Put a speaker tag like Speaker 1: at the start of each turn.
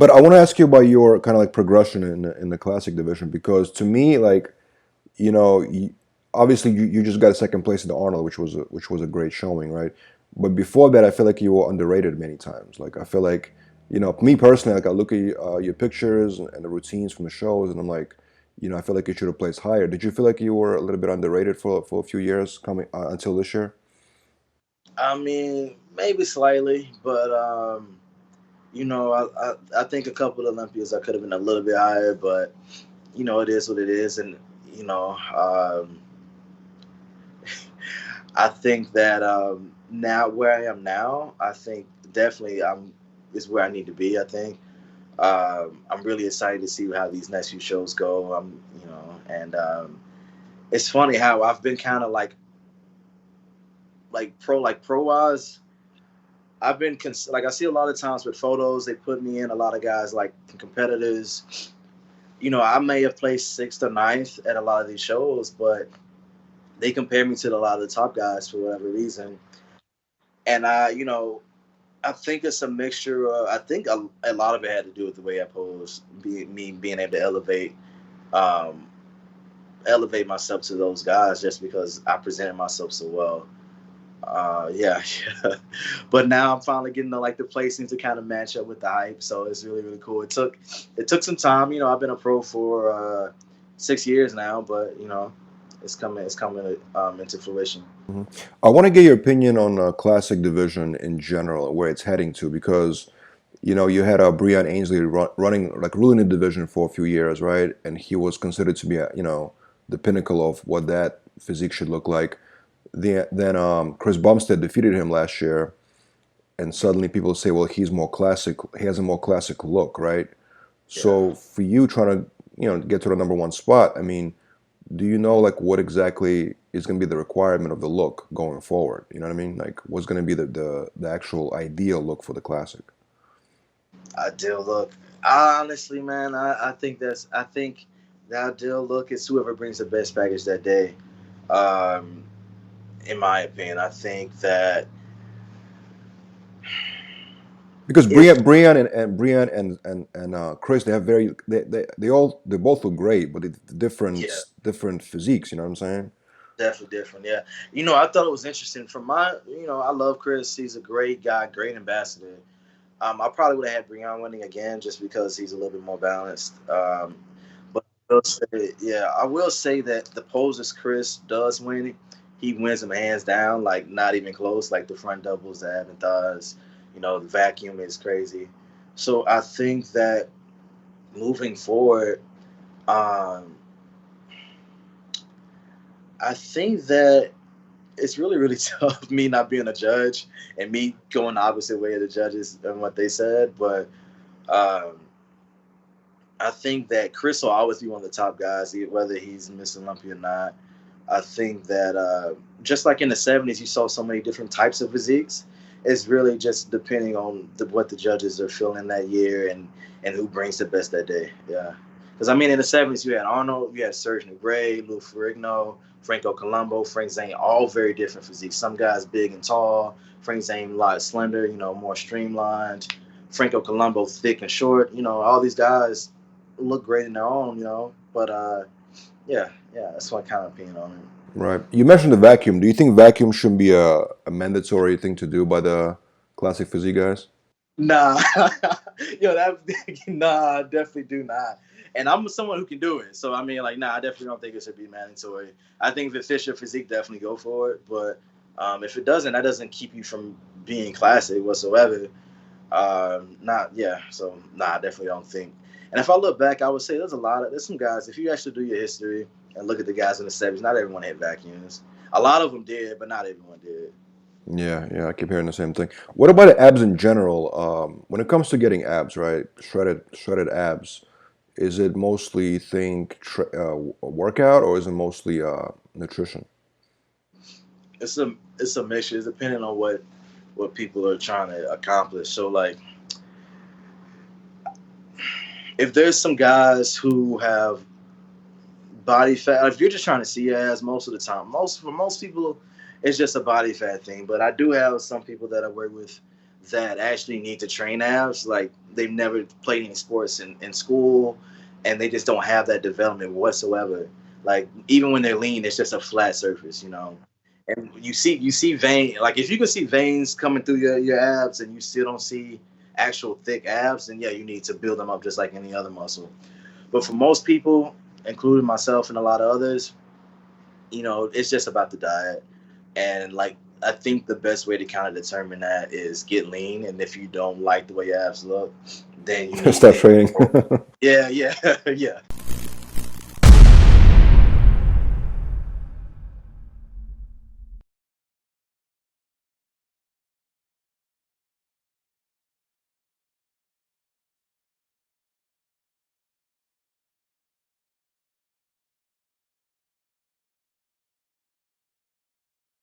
Speaker 1: But I want to ask you about your kind of like progression in the classic division, because to me, like, you know, obviously you just got a second place in the Arnold, which was a great showing, right? But before that, I feel like you were underrated many times. Like I feel like, me personally, like I look at your pictures and the routines from the shows, and I'm like, I feel like you should have placed higher. Did you feel like you were a little bit underrated for a few years coming until this year?
Speaker 2: I mean, maybe slightly, but I think a couple of Olympias I could have been a little bit higher, but it is what it is, and you know, I think that now where I am now, I think definitely I'm is where I need to be. I think I'm really excited to see how these next few shows go. And it's funny how I've been kind of like pro wise. I've been like I see a lot of times with photos they put me in a lot of guys like competitors. I may have placed sixth or ninth at a lot of these shows, but they compare me to a lot of the top guys for whatever reason. And I think it's a mixture. I think a lot of it had to do with the way I pose, me being able to um, elevate myself to those guys just because I presented myself so well. Yeah, yeah. But now I'm finally getting the placing to kind of match up with the hype, so it's really really cool. It took some time. I've been a pro for 6 years now, but it's coming into fruition.
Speaker 1: hmm I want to get your opinion on classic division in general and where it's heading to, because you had Breon Ainsley running, like, ruling the division for a few years, right? And he was considered to be the pinnacle of what that physique should look like. Then Chris Bumstead defeated him last year, and suddenly people say, well, he's more classic. He has a more classic look, right?
Speaker 2: Yeah.
Speaker 1: So for you trying to get to the number one spot, I mean, do you know like what exactly is going to be the requirement of the look going forward? You know what I mean? Like what's going to be the actual ideal look for the classic?
Speaker 2: Ideal look. Honestly, man, I think the ideal look is whoever brings the best package that day. Um, in my opinion, I think that
Speaker 1: Because
Speaker 2: if
Speaker 1: Brian and Chris, they have they both look great, but it's
Speaker 2: yeah,
Speaker 1: different physiques. You know what I'm saying?
Speaker 2: definitely different. Yeah, I thought it was interesting. I love Chris. He's a great guy, great ambassador. I probably would have had Breon winning again just because he's a little bit more balanced. But I will say that the poses Chris does win, he wins them hands down, like not even close. Like the front doubles, the ab and thighs, the vacuum is crazy. So I think that moving forward, um, I think that it's really really tough me not being a judge and me going the opposite way of the judges and what they said, but. Um, I think that Chris will always be one of the top guys, whether he's Miss Olympia or not. I think that just like in the '70s, you saw so many different types of physiques. It's really just depending on what the judges are feeling that year and who brings the best that day. Yeah, because I mean, in the '70s, you had Arnold, you had Serge Nugret, Lou Ferrigno, Franco Colombo, Frank Zane, all very different physiques. Some guys big and tall. Frank Zane a lot slender, more streamlined. Franco Colombo thick and short. All these guys look great in their own, But yeah, yeah, that's my kind of opinion on it.
Speaker 1: Right. You mentioned the vacuum. Do you think vacuum should be a mandatory thing to do by the classic physique guys?
Speaker 2: Nah, that nah, I definitely do not. And I'm someone who can do it, so I mean, like, nah, I definitely don't think it should be mandatory. I think if it fits your physique, definitely go for it. But if it doesn't, that doesn't keep you from being classic whatsoever. Not yeah, so nah, I definitely don't think. And if I look back, I would say there's some guys. If you actually do your history and look at the guys in the '70s, not everyone had vacuums. A lot of them did, but not everyone did.
Speaker 1: Yeah, yeah, I keep hearing the same thing. What about the abs in general? When it comes to getting abs, right? Shredded abs, is it mostly workout, or is it mostly nutrition?
Speaker 2: It's a mixture. It's depending on what people are trying to accomplish. So like, if there's some guys who have body fat, if you're just trying to see ass, most of the time, for most people, it's just a body fat thing. But I do have some people that I work with that actually need to train abs, like they've never played any sports in school, and they just don't have that development whatsoever. Like even when they're lean, it's just a flat surface, you know. And you see vein, like if you can see veins coming through your abs and you still don't see actual thick abs, then yeah, you need to build them up just like any other muscle. But for most people, including myself and a lot of others, you know, it's just about the diet. And like I think the best way to kind of determine that is get lean. And if you don't like the way your abs look, then you need
Speaker 1: Start
Speaker 2: to
Speaker 1: training.
Speaker 2: yeah, yeah, yeah.